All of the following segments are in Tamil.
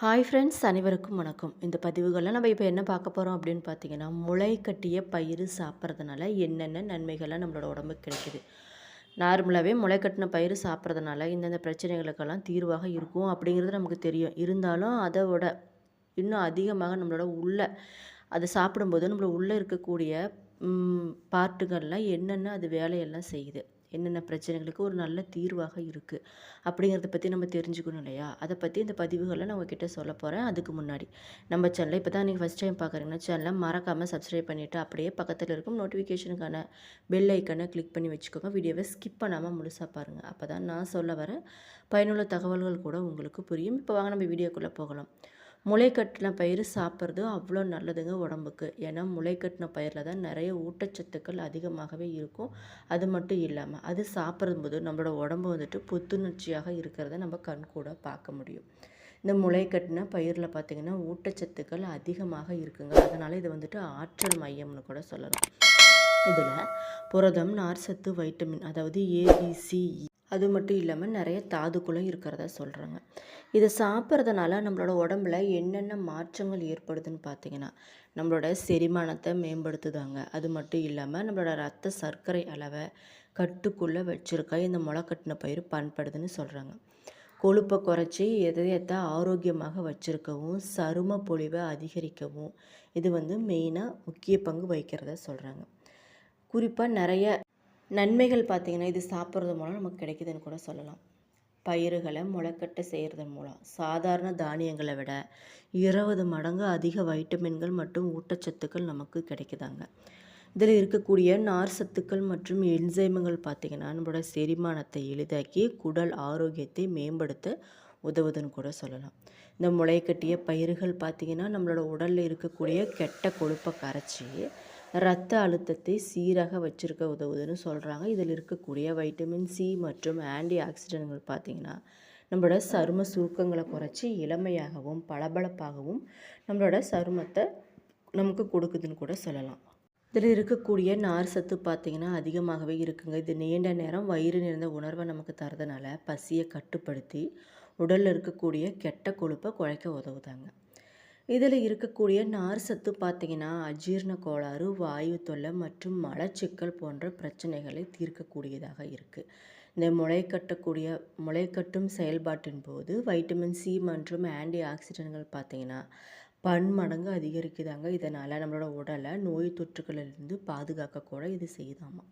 ஹாய் ஃப்ரெண்ட்ஸ், அனைவருக்கும் வணக்கம். இந்த பதிவுகளில் நம்ம இப்போ என்ன பார்க்க போகிறோம் அப்படின்னு பார்த்தீங்கன்னா, முளை கட்டிய பயிறு சாப்பிட்றதுனால என்னென்ன நன்மைகள்லாம் நம்மளோட உடம்புக்கு கிடைக்குது. நார்மலாகவே முளை கட்டின பயிறு சாப்பிட்றதுனால இந்தந்த பிரச்சனைகளுக்கெல்லாம் தீர்வாக இருக்கும் அப்படிங்கிறது நமக்கு தெரியும். இருந்தாலும் அதை விட இன்னும் அதிகமாக நம்மளோட அதை சாப்பிடும்போது நம்மளோட உள்ளே இருக்கக்கூடிய பார்ட்டுகள்லாம் என்னென்ன அது வேலையெல்லாம் செய்யுது, என்னென்ன பிரச்சனைகளுக்கு ஒரு நல்ல தீர்வாக இருக்குது அப்படிங்கிறத பற்றி நம்ம தெரிஞ்சுக்கணும் இல்லையா? அதை பற்றி இந்த பதிவுகளில் நான் உங்ககிட்ட சொல்ல போகிறேன். அதுக்கு முன்னாடி நம்ம சேனலை இப்போ தான் நீங்கள் ஃபஸ்ட் டைம் பார்க்குறீங்கன்னா சேனலை மறக்காமல் சப்ஸ்கிரைப் பண்ணிவிட்டு அப்படியே பக்கத்தில் இருக்கும் நோட்டிஃபிகேஷனுக்கான பெல் ஐக்கனை கிளிக் பண்ணி வச்சுக்கோங்க. வீடியோவை ஸ்கிப் பண்ணாமல் முழுசாக பாருங்கள். அப்போ தான் நான் சொல்ல வர பயனுள்ள தகவல்கள் கூட உங்களுக்கு புரியும். இப்போ வாங்க நம்ம வீடியோக்குள்ளே போகலாம். முளை கட்டின பயிறு சாப்பிட்றது அவ்வளோ நல்லதுங்க உடம்புக்கு. ஏன்னா முளை கட்டின பயிரில் தான் நிறைய ஊட்டச்சத்துக்கள் அதிகமாகவே இருக்கும். அது மட்டும் இல்லாமல் அது சாப்பிடும்போது நம்மளோட உடம்பு வந்துட்டு புத்துணர்ச்சியாக இருக்கிறத நம்ம கண் கூட பார்க்க முடியும். இந்த முளை கட்டின பயிரில் பார்த்திங்கன்னா ஊட்டச்சத்துக்கள் அதிகமாக இருக்குங்க. அதனால் இது வந்துட்டு ஆற்றல் மையம்னு கூட சொல்லலாம். இதில் புரதம், நார்சத்து, வைட்டமின் அதாவது ஏபிசிஇ அது மட்டும் இல்லாமல் நிறைய தாதுக்குள்ளே இருக்கிறதா சொல்கிறாங்க. இதை சாப்பிட்றதுனால நம்மளோட உடம்புல என்னென்ன மாற்றங்கள் ஏற்படுதுன்னு பார்த்தீங்கன்னா, நம்மளோட செரிமானத்தை மேம்படுத்துதாங்க. அது மட்டும் இல்லாமல் நம்மளோட ரத்த சர்க்கரை அளவை கட்டுக்குள்ளே வச்சுருக்க இந்த முளைக்கட்டின பயிர் பயன்படுதுன்னு சொல்கிறாங்க. கொழுப்பை குறைச்சி இதயத்தை ஆரோக்கியமாக வச்சுருக்கவும், சரும பொலிவை அதிகரிக்கவும் இது மெயினாக முக்கிய பங்கு வகிக்கிறதா சொல்கிறாங்க. குறிப்பாக நிறைய நன்மைகள் பார்த்திங்கன்னா இது சாப்பிட்றது மூலம் நமக்கு கிடைக்குதுன்னு கூட சொல்லலாம். பயிர்களை முளைக்கட்ட செய்கிறதன் மூலம் சாதாரண தானியங்களை விட 20 மடங்கு அதிக வைட்டமின்கள் மற்றும் ஊட்டச்சத்துக்கள் நமக்கு கிடைக்குதாங்க. இதில் இருக்கக்கூடிய நார் சத்துக்கள் மற்றும் என்சைம்கள் பார்த்திங்கன்னா நம்மளோட செரிமானத்தை எளிதாக்கி குடல் ஆரோக்கியத்தை மேம்படுத்த உதவுதுன்னு கூட சொல்லலாம். இந்த முளைக்கட்டிய பயிர்கள் பார்த்திங்கன்னா நம்மளோட உடலில் இருக்கக்கூடிய கெட்ட கொழுப்பை கரைச்சி இரத்த அழுத்தத்தை சீராக வச்சுருக்க உதவுதுன்னு சொல்கிறாங்க. இதில் இருக்கக்கூடிய வைட்டமின் சி மற்றும் ஆன்டி ஆக்சிடென்ட்கள் பார்த்திங்கன்னா நம்மளோட சரும சுருக்கங்களை குறைச்சி இளமையாகவும் பளபளப்பாகவும் நம்மளோட சருமத்தை நமக்கு கொடுக்குதுன்னு கூட சொல்லலாம். இதில் இருக்கக்கூடிய நார் சத்து பார்த்திங்கன்னா அதிகமாகவே இருக்குங்க. இது நீண்ட நேரம் வயிறு நிறைந்த உணர்வை நமக்கு தரதுனால பசியை கட்டுப்படுத்தி உடலில் இருக்கக்கூடிய கெட்ட கொழுப்பை குறைக்க உதவுதாங்க. இதில் இருக்கக்கூடிய நார் சத்து பார்த்திங்கன்னா அஜீரண கோளாறு, வாயு தொல்லை மற்றும் மலச்சிக்கல் போன்ற பிரச்சனைகளை தீர்க்கக்கூடியதாக இருக்குது. இந்த முளைக்கட்டும் செயல்பாட்டின் போது வைட்டமின் சி மற்றும் ஆன்டி ஆக்சிடென்ட்கள் பார்த்திங்கன்னா பன்மடங்கு அதிகரிக்குதாங்க. இதனால் நம்மளோட உடலை நோய் தொற்றுகளிலிருந்து பாதுகாக்கக்கூட இது செய்தாமா.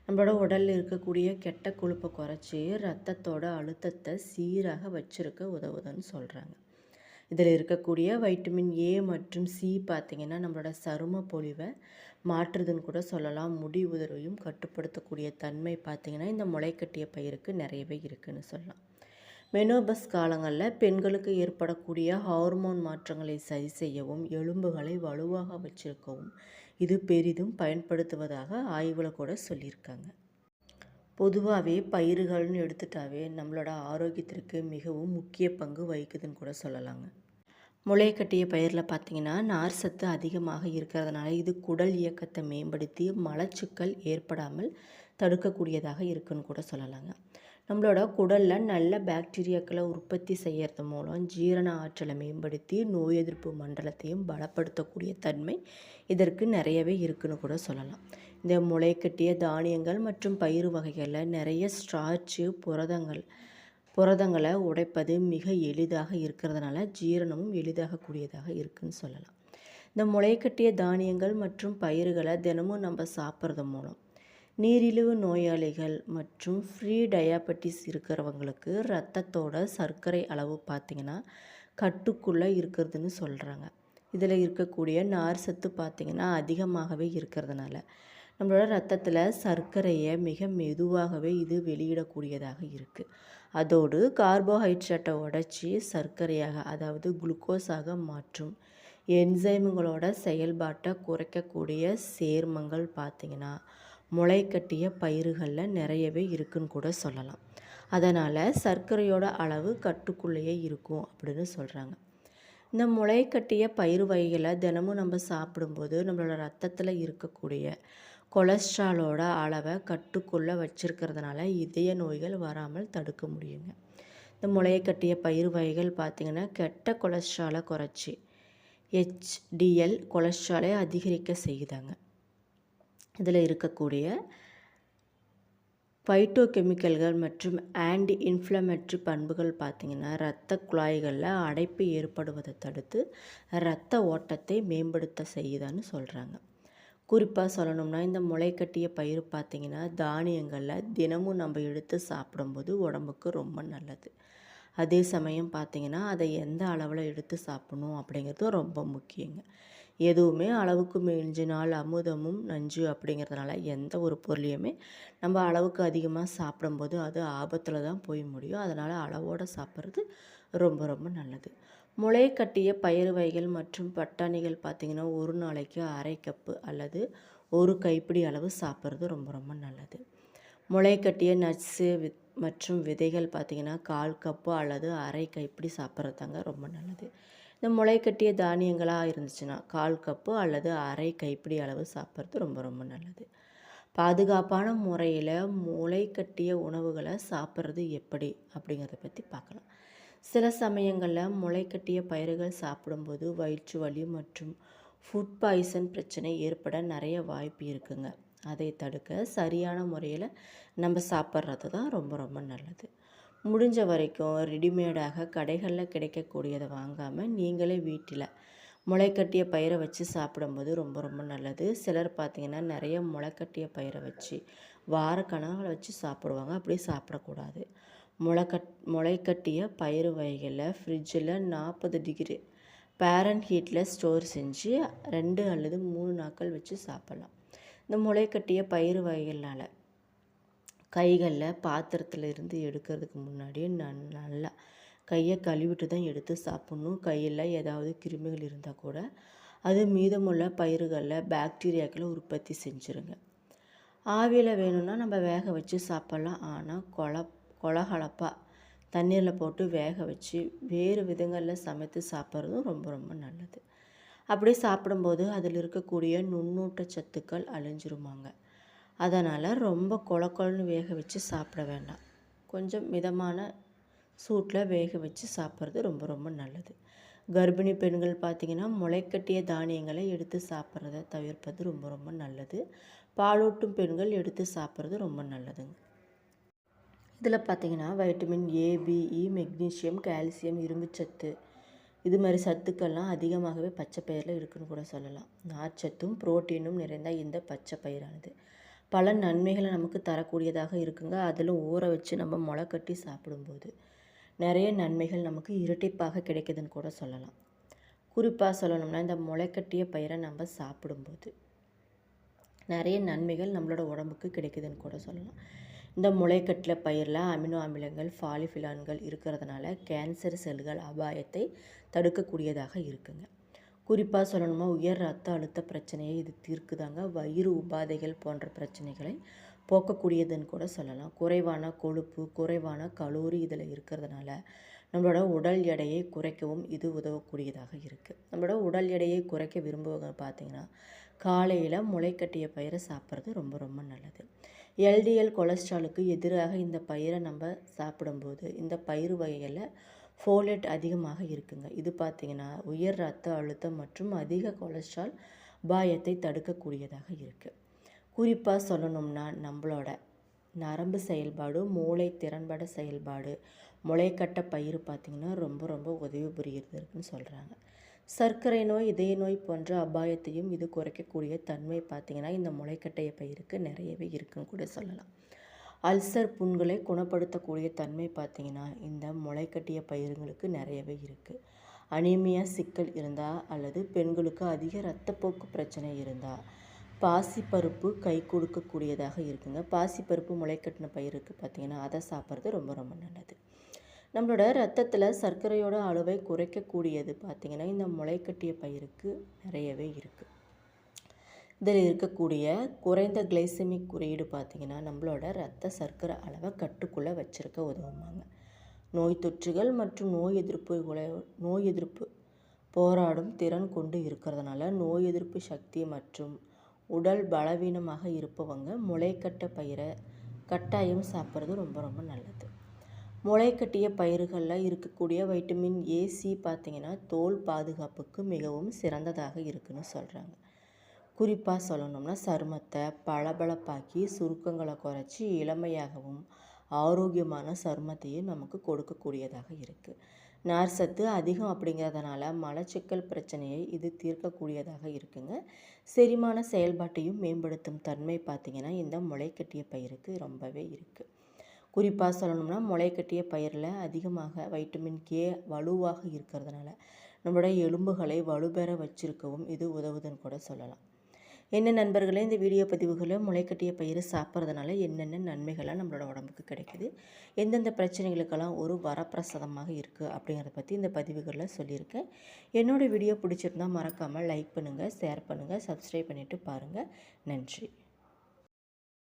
நம்மளோட உடலில் இருக்கக்கூடிய கெட்ட கொழுப்பை குறைச்சி ரத்தத்தோட அழுத்தத்தை சீராக வச்சுருக்க உதவுதுன்னு சொல்கிறாங்க. இதில் இருக்கக்கூடிய வைட்டமின் ஏ மற்றும் சி பார்த்திங்கன்னா நம்மளோட சரும பொலிவை மாற்றுதுன்னு கூட சொல்லலாம். முடி உதிர்வையும் கட்டுப்படுத்தக்கூடிய தன்மை பார்த்திங்கன்னா இந்த முளைக்கட்டிய பயிருக்கு நிறையவே இருக்குதுன்னு சொல்லலாம். மெனோபஸ் காலங்களில் பெண்களுக்கு ஏற்படக்கூடிய ஹார்மோன் மாற்றங்களை சரி செய்யவும் எலும்புகளை வலுவாக வச்சிருக்கவும் இது பெரிதும் பயன்படுத்துவதாக ஆய்வில் கூட சொல்லியிருக்காங்க. பொதுவாகவே பயிர்கள்னு எடுத்துட்டாவே நம்மளோட ஆரோக்கியத்திற்கு மிகவும் முக்கிய பங்கு வகிக்குதுன்னு கூட சொல்லலாங்க. முளை கட்டிய பயிரில் பார்த்திங்கன்னா நார் சத்து அதிகமாக இருக்கிறதுனால இது குடல் இயக்கத்தை மேம்படுத்தி மலச்சிக்கல் ஏற்படாமல் தடுக்கக்கூடியதாக இருக்குன்னு கூட சொல்லலாங்க. நம்மளோட குடலில் நல்ல பாக்டீரியாக்களை உற்பத்தி செய்கிறது மூலம் ஜீரண ஆற்றலை மேம்படுத்தி நோய் எதிர்ப்பு மண்டலத்தையும் பலப்படுத்தக்கூடிய தன்மை இதற்கு நிறையவே இருக்குன்னு கூட சொல்லலாம். இந்த முளைக்கட்டிய தானியங்கள் மற்றும் பயிறு வகைகளில் நிறைய ஸ்டார்ச்சு புரதங்களை உடைப்பது மிக எளிதாக இருக்கிறதுனால ஜீரணமும் எளிதாக கூடியதாக இருக்குன்னு சொல்லலாம். இந்த முளைக்கட்டிய தானியங்கள் மற்றும் பயிர்களை தினமும் நம்ம சாப்பிட்றது மூலம் நீரிழிவு நோயாளிகள் மற்றும் ஃப்ரீ டயாபெட்டிஸ் இருக்கிறவங்களுக்கு ரத்தத்தோட சர்க்கரை அளவு பார்த்திங்கன்னா கட்டுக்குள்ளே இருக்கிறதுன்னு சொல்கிறாங்க. இதில் இருக்கக்கூடிய நார் சத்து பார்த்திங்கன்னா அதிகமாகவே இருக்கிறதுனால நம்மளோட ரத்தத்தில் சர்க்கரையை மிக மெதுவாகவே இது வெளியிடக்கூடியதாக இருக்குது. அதோடு கார்போஹைட்ரேட்டை உடைச்சி சர்க்கரையாக அதாவது குளுக்கோஸாக மாற்றும் என்சைம்களோட செயல்பாட்டை குறைக்கக்கூடிய சேர்மங்கள் பார்த்திங்கன்னா முளைக்கட்டிய பயிர்களில் நிறையவே இருக்குன்னு கூட சொல்லலாம். அதனால் சர்க்கரையோட அளவு கட்டுக்குள்ளேயே இருக்கும் அப்படின்னு சொல்கிறாங்க. இந்த முளைக்கட்டிய பயிர் வகைகளை தினமும் நம்ம சாப்பிடும்போது நம்மளோட ரத்தத்தில் இருக்கக்கூடிய கொலஸ்ட்ராலோட அளவை கட்டுக்குள்ளே வச்சுருக்கிறதுனால இதய நோய்கள் வராமல் தடுக்க முடியுங்க. இந்த முளையை கட்டிய பயிறு வகைகள் பார்த்திங்கன்னா கெட்ட கொலஸ்ட்ராலை குறைச்சி HDL கொலஸ்ட்ராலை அதிகரிக்க செய்யுதாங்க. இதில் இருக்கக்கூடிய பைட்டோகெமிக்கல்கள் மற்றும் ஆன்டி இன்ஃப்ளமேட்டரி பண்புகள் பார்த்திங்கன்னா இரத்த குழாய்களில் அடைப்பு ஏற்படுவதை தடுத்து இரத்த ஓட்டத்தை மேம்படுத்த செய்யுதான்னு சொல்கிறாங்க. குறிப்பாக சொல்லணும்னா இந்த முளைக்கட்டிய பயிறு பார்த்திங்கன்னா தானியங்களில் தினமும் நம்ம எடுத்து சாப்பிடும்போது உடம்புக்கு ரொம்ப நல்லது. அதே சமயம் பார்த்திங்கன்னா அதை எந்த அளவில் எடுத்து சாப்பிடணும் அப்படிங்கிறது ரொம்ப முக்கியங்க. எதுவுமே அளவுக்கு மிஞ்சினால் அமுதமும் நஞ்சு அப்படிங்கிறதுனால எந்த ஒரு பொருளையுமே நம்ம அளவுக்கு அதிகமாக சாப்பிடும்போது அது ஆபத்தில் தான் போய் முடியும். அதனால் அளவோடு சாப்பிட்றது ரொம்ப ரொம்ப நல்லது. முளை கட்டிய பயிறு வகைகள் மற்றும் பட்டாணிகள் பார்த்திங்கன்னா ஒரு நாளைக்கு அரை கப்பு அல்லது ஒரு கைப்பிடி அளவு சாப்பிட்றது ரொம்ப ரொம்ப நல்லது. முளை கட்டிய நட்ஸு மற்றும் விதைகள் பார்த்திங்கன்னா 1/4 கப்பு அல்லது அரை கைப்பிடி சாப்பிட்றது தாங்க ரொம்ப நல்லது. இந்த முளை கட்டிய தானியங்களாக இருந்துச்சுன்னா 1/4 கப்பு அல்லது அரை கைப்பிடி அளவு சாப்பிட்றது ரொம்ப ரொம்ப நல்லது. பாதுகாப்பான முறையில் முளை கட்டிய உணவுகளை சாப்பிட்றது எப்படி அப்படிங்கிறத பற்றி பார்க்கலாம். சில சமயங்களில் முளைக்கட்டிய பயிர்கள் சாப்பிடும்போது வயிற்று வலி மற்றும் ஃபுட் பாய்சன் பிரச்சனை ஏற்பட நிறைய வாய்ப்பு இருக்குங்க. அதை தடுக்க சரியான முறையில் நம்ம சாப்பிட்றது தான் ரொம்ப ரொம்ப நல்லது. முடிஞ்ச வரைக்கும் ரெடிமேடாக கடைகளில் கிடைக்கக்கூடியதை வாங்காமல் நீங்களே வீட்டில் முளைக்கட்டிய பயிரை வச்சு சாப்பிடும்போது ரொம்ப ரொம்ப நல்லது. சிலர் பார்த்திங்கன்னா நிறைய முளைக்கட்டிய பயிரை வச்சு வாரக்கணக்கில் வச்சு சாப்பிடுவாங்க. அப்படி சாப்பிடக்கூடாது. முளைக்கட்டிய பயிறு வகைகளில் ஃப்ரிட்ஜில் 40 டிகிரி ஃபாரன்ஹீட்டில் ஸ்டோர் செஞ்சு 2 அல்லது 3 நாட்கள் வச்சு சாப்பிட்லாம். இந்த முளைக்கட்டிய பயிறு வகைகளால் கைகளில் பாத்திரத்தில் இருந்து எடுக்கிறதுக்கு முன்னாடியே நல்லா கையை கழுவிட்டு தான் எடுத்து சாப்பிட்ணும். கையில் ஏதாவது கிருமிகள் இருந்தால் கூட அது மீதமுள்ள பயிர்களில் பாக்டீரியாக்களை உற்பத்தி செஞ்சுருங்க. ஆவியில் வேணும்னா நம்ம வேக வச்சு சாப்பிட்லாம். ஆனால் கொலகலப்பாக தண்ணீரில் போட்டு வேக வச்சு வேறு விதங்களில் சமைத்து சாப்பிட்றதும் ரொம்ப ரொம்ப நல்லது. அப்படி சாப்பிடும்போது அதில் இருக்கக்கூடிய நுண்ணூட்ட சத்துக்கள் அழிஞ்சிருமாங்க. அதனால் ரொம்ப கொலன்னு வேக வச்சு சாப்பிட வேண்டாம். கொஞ்சம் மிதமான சூட்டில் வேக வச்சு சாப்பிட்றது ரொம்ப ரொம்ப நல்லது. கர்ப்பிணி பெண்கள் பார்த்திங்கன்னா முளைக்கட்டிய தானியங்களை எடுத்து சாப்பிட்றத தவிர்ப்பது ரொம்ப ரொம்ப நல்லது. பாலூட்டும் பெண்கள் எடுத்து சாப்பிட்றது ரொம்ப நல்லதுங்க. இதில் பார்த்திங்கன்னா vitamin A, B, E, magnesium, calcium, இரும்புச்சத்து இது மாதிரி சத்துக்கள்லாம் அதிகமாகவே பச்சை பயிரில் இருக்குன்னு கூட சொல்லலாம். நார்ச்சத்தும் புரோட்டீனும் நிறைந்த இந்த பச்சை பயிரானது பல நன்மைகளை நமக்கு தரக்கூடியதாக இருக்குங்க. அதிலும் ஊற வச்சு நம்ம முளை கட்டி சாப்பிடும்போது நிறைய நன்மைகள் நமக்கு இரட்டிப்பாக கிடைக்குதுன்னு கூட சொல்லலாம். குறிப்பாக சொல்லணும்னா இந்த முளைக்கட்டிய பயிரை நம்ம சாப்பிடும்போது நிறைய நன்மைகள் நம்மளோட உடம்புக்கு கிடைக்குதுன்னு கூட சொல்லலாம். இந்த முளைக்கட்டிய பயிரில் அமினோ அமிலங்கள் பாலிஃபிலான்கள் இருக்கிறதுனால கேன்சர் செல்கள் அபாயத்தை தடுக்கக்கூடியதாக இருக்குங்க. குறிப்பாக சொல்லணுமா உயர் ரத்த அழுத்த பிரச்சனையை இது தீர்க்குதாங்க. வயிறு உபாதைகள் போன்ற பிரச்சனைகளை போக்கக்கூடியதுன்னு கூட சொல்லலாம். குறைவான கொழுப்பு குறைவான கலோரி இதில் இருக்கிறதுனால நம்மளோட உடல் எடையை குறைக்கவும் இது உதவக்கூடியதாக இருக்குது. நம்மளோட உடல் எடையை குறைக்க விரும்புவங்க பார்த்திங்கன்னா காலையில் முளைக்கட்டிய பயிரை சாப்பிட்றது ரொம்ப ரொம்ப நல்லது. LDL கொலஸ்ட்ராலுக்கு எதிராக இந்த பயிரை நம்ம சாப்பிடும்போது இந்த பயிறு வகைகளில் ஃபோலேட் அதிகமாக இருக்குங்க. இது பார்த்திங்கன்னா உயர் ரத்த அழுத்தம் மற்றும் அதிக கொலஸ்ட்ரால் அபாயத்தை தடுக்கக்கூடியதாக இருக்குது. குறிப்பாக சொல்லணும்னா நம்மளோட நரம்பு செயல்பாடு மூளை திறன்பட செயல்பாடு முளைக்கட்ட பயிறு பார்த்திங்கன்னா ரொம்ப ரொம்ப உதவி புரிகிறது இருக்குன்னு சொல்கிறாங்க. சர்க்கரை நோய் இதய நோய் போன்ற அபாயத்தையும் இது குறைக்கக்கூடிய தன்மை பார்த்திங்கன்னா இந்த முளைக்கட்டைய பயிருக்கு நிறையவே இருக்குன்னு கூட சொல்லலாம். அல்சர் புண்களை குணப்படுத்தக்கூடிய தன்மை பார்த்திங்கன்னா இந்த முளைக்கட்டிய பயிர்களுக்கு நிறையவே இருக்குது. அனீமியா சிக்கல் இருந்தால் அல்லது பெண்களுக்கு அதிக இரத்தப்போக்கு பிரச்சனை இருந்தால் பாசிப்பருப்பு கை கொடுக்கக்கூடியதாக இருக்குங்க. பாசிப்பருப்பு முளைக்கட்டின பயிருக்கு பார்த்திங்கன்னா அதை சாப்பிட்றது ரொம்ப ரொம்ப நல்லது. நம்மளோட ரத்தத்தில் சர்க்கரையோட அளவை குறைக்கக்கூடியது பார்த்திங்கன்னா இந்த முளைக்கட்டிய பயிருக்கு நிறையவே இருக்குது. இதில் இருக்கக்கூடிய குறைந்த கிளைசெமிக் குறியீடு பார்த்திங்கன்னா நம்மளோட ரத்த சர்க்கரை அளவை கட்டுக்குள்ளே வச்சுருக்க உதவுமாங்க. நோய் தொற்றுகள் மற்றும் நோய் எதிர்ப்பு போராடும் திறன் கொண்டு இருக்கிறதுனால நோய் எதிர்ப்பு சக்தி மற்றும் உடல் பலவீனமாக இருப்பவங்க முளைக்கட்ட பயிரை கட்டாயம் சாப்பிட்றது ரொம்ப ரொம்ப நல்லது. முளைக்கட்டிய பயிர்களில் இருக்கக்கூடிய வைட்டமின் ஏ சி பார்த்திங்கன்னா தோல் பாதுகாப்புக்கு மிகவும் சிறந்ததாக இருக்குன்னு சொல்கிறாங்க. குறிப்பாக சொல்லணும்னா சருமத்தை பளபளப்பாக்கி சுருக்கங்களை குறைச்சி இளமையாகவும் ஆரோக்கியமான சருமத்தையும் நமக்கு கொடுக்கக்கூடியதாக இருக்குது. நார் சத்து அதிகம் அப்படிங்கிறதுனால மலச்சிக்கல் பிரச்சனையை இது தீர்க்கக்கூடியதாக இருக்குங்க. செரிமான செயல்பாட்டையும் மேம்படுத்தும் தன்மை பார்த்திங்கன்னா இந்த முளைக்கட்டிய பயிருக்கு ரொம்பவே இருக்குது. குறிப்பாக சொல்லணும்னா முளைக்கட்டிய பயிரில் அதிகமாக வைட்டமின் கே வலுவாக இருக்கிறதுனால நம்மளுடைய எலும்புகளை வலுப்பெற வச்சிருக்கவும் இது உதவுதுன்னு கூட சொல்லலாம். என்ன நண்பர்களே, இந்த வீடியோ பதிவுகளை முளைக்கட்டிய பயிர் சாப்பிட்றதுனால என்னென்ன நன்மைகள்லாம் நம்மளோட உடம்புக்கு கிடைக்குது, எந்தெந்த பிரச்சனைகளுக்கெல்லாம் ஒரு வரப்பிரசாதமாக இருக்குது அப்படிங்கிறத பற்றி இந்த பதிவுகளில் சொல்லியிருக்கேன். என்னோடய வீடியோ பிடிச்சிருந்தால் மறக்காமல் லைக் பண்ணுங்கள், ஷேர் பண்ணுங்கள், சப்ஸ்கிரைப் பண்ணிவிட்டு பாருங்கள். நன்றி.